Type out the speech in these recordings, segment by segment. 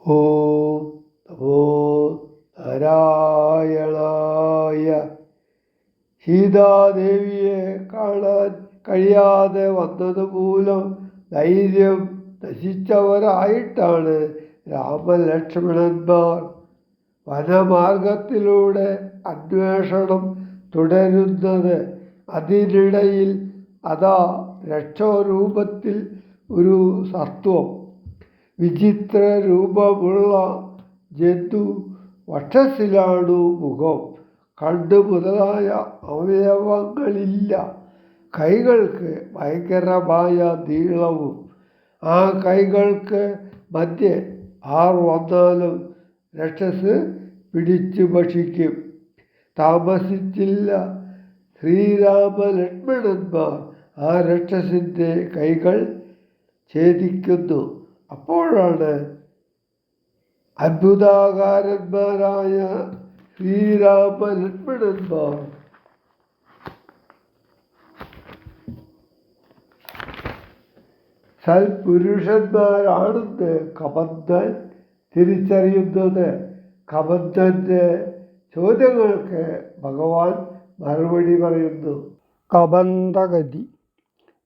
ഓം നമോ നാരായണായ. സീതാദേവിയെ കാണാൻ കഴിയാതെ വന്നതുമൂലം ധൈര്യം നശിച്ചവരായിട്ടാണ് രാമലക്ഷ്മണന്മാർ വനമാർഗത്തിലൂടെ അന്വേഷണം തുടരുന്നത്. അതിനിടയിൽ അതാ രക്ഷോരൂപത്തിൽ ഒരു സത്വം, വിചിത്ര രൂപമുള്ള ജന്തു. വക്ഷസ്സിലാണു മുഖം, കണ്ണ് മുതലായ അവയവങ്ങളില്ല. കൈകൾക്ക് ഭയങ്കരമായ നീളവും. ആ കൈകൾക്ക് മധ്യേ ആർ വന്നാലും രക്ഷസ് പിടിച്ചു ഭക്ഷിക്കും. താമസിച്ചില്ല, ശ്രീരാമലക്ഷ്മണന്മാർ ആ രക്ഷസിൻ്റെ കൈകൾ ഛേദിക്കുന്നു. അപ്പോഴാണ് അത്ഭുതാകാരന്മാരായ ശ്രീരാമലക്ഷ്മണന്മാർ സൽപുരുഷന്മാരാണെന്ന് കബന്ധൻ തിരിച്ചറിയുന്നത്. കബന്ധൻ്റെ ചോദ്യങ്ങൾക്ക് ഭഗവാൻ മറുപടി പറയുന്നു. കബന്ധഗതി.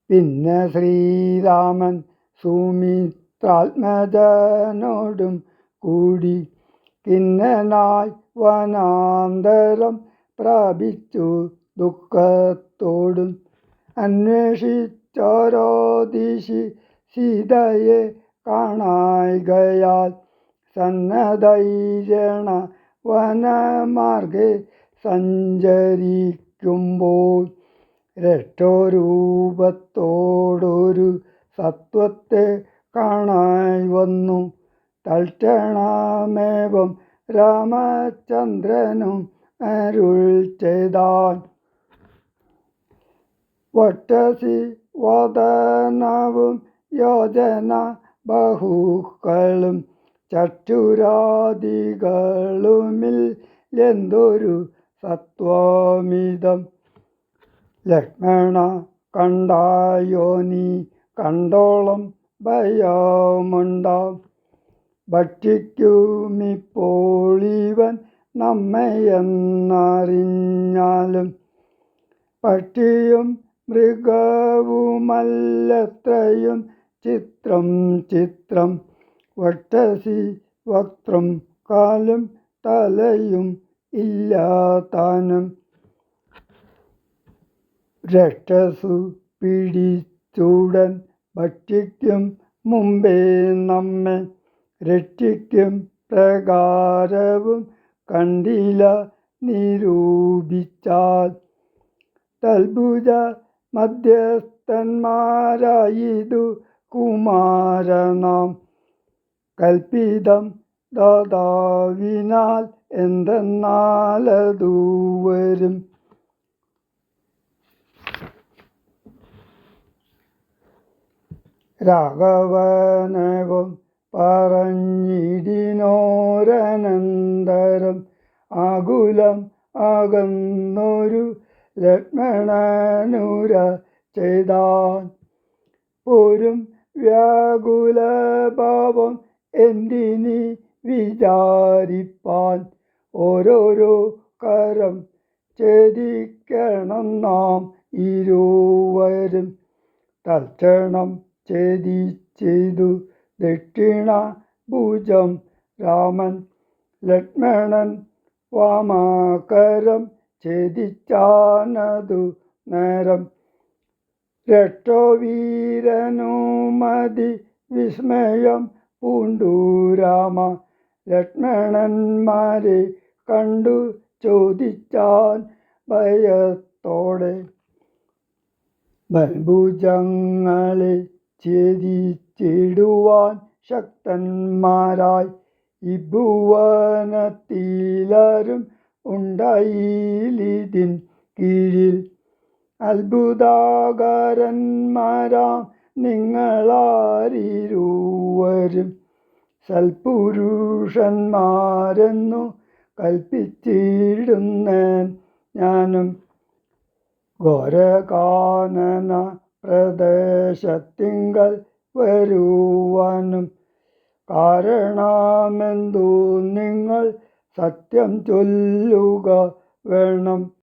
പിന്നെ ശ്രീരാമൻ സുമിത്രാത്മജനോടും കൂടി കിന്നനായി വനാന്തരം പ്രാപിച്ചു. ദുഃഖത്തോടും അന്വേഷിച്ചോരോ ദിശി സീതയെ കാണായികയാൽ സന്നദ്ധൈരണ വനമാർഗെ സഞ്ചരിക്കുമ്പോൾ രക്ഷോരൂപത്തോടൊരു സത്വത്തെ കാണായി വന്നു. തൽക്ഷണമേവം രാമചന്ദ്രനും അരുൾ ചെയ്താൻ. വക്ഷസി വദനവും യോജന ബഹുക്കളും ചക്ഷുരാദികളുമില്ലെന്തൊരു സത്വമിതം. ലക്ഷ്മണ കണ്ടായോ നീ, കണ്ടോളം ഭയമുണ്ടാം. ഭക്ഷിക്കുമിപ്പോളിവൻ നമ്മയെന്നറിഞ്ഞാലും പക്ഷിയും മൃഗവുമല്ലത്രയും ചിത്രം ചിത്രം. വക്ഷസി വക്ത്രം കാലും തലയും ഇല്ലാതാനും. രക്ഷസു പിടിച്ചുടൻ ഭക്ഷിക്കും മുമ്പേ നമ്മെ രക്ഷിക്കും പ്രകാരവും കണ്ടില്ല നിരൂപിച്ചാൽ. തൽഭുജ മധ്യസ്ഥന്മാരായിതു കുമാരനാം കൽപ്പിതം ദാതാവിനാൽ എന്തെന്നാലതു വരും. രാഘവനേവം പറഞ്ഞിടിനോരനന്തരം ആകുലം അകന്നൊരു ലക്ഷ്മണനുര ചെയ്താൻ. പോരും വ്യാകുലഭാവം എന്തിനി വിചാരിപ്പാൻ. ഓരോരോ കരം ഛേദിക്കണം നാം ഇരുവരും. തൽക്ഷണം ഛേദിച്ചെയ്തു ദക്ഷിണ ഭുജം രാമൻ. ലക്ഷ്മണൻ വാമകരം ഛേദിച്ചാനതു നേരം. രക്ഷോവീരനുമതി വിസ്മയം പൂണ്ടു രാമ. ലക്ഷ്മണന്മാരെ കണ്ടു ചോദിച്ചാൻ ഭയത്തോടെ. ബൽഭുജങ്ങളെ ഛേദിച്ചിടുവാൻ ശക്തന്മാരായി ഇഭുവനത്തിലാരും ഉണ്ടായില്ലിതിൻ കീഴിൽ. അത്ഭുതാകാരന്മാരാം നിങ്ങളാരിരുവരും സൽപുരുഷന്മാരെന്നു കൽപ്പിച്ചിടുന്നേൻ ഞാനും. ഘോരകാനന പ്രദേശത്തിങ്കൽ വരുവാനും കാരണമെന്തു നിങ്ങൾ സത്യം ചൊല്ലുക വേണം.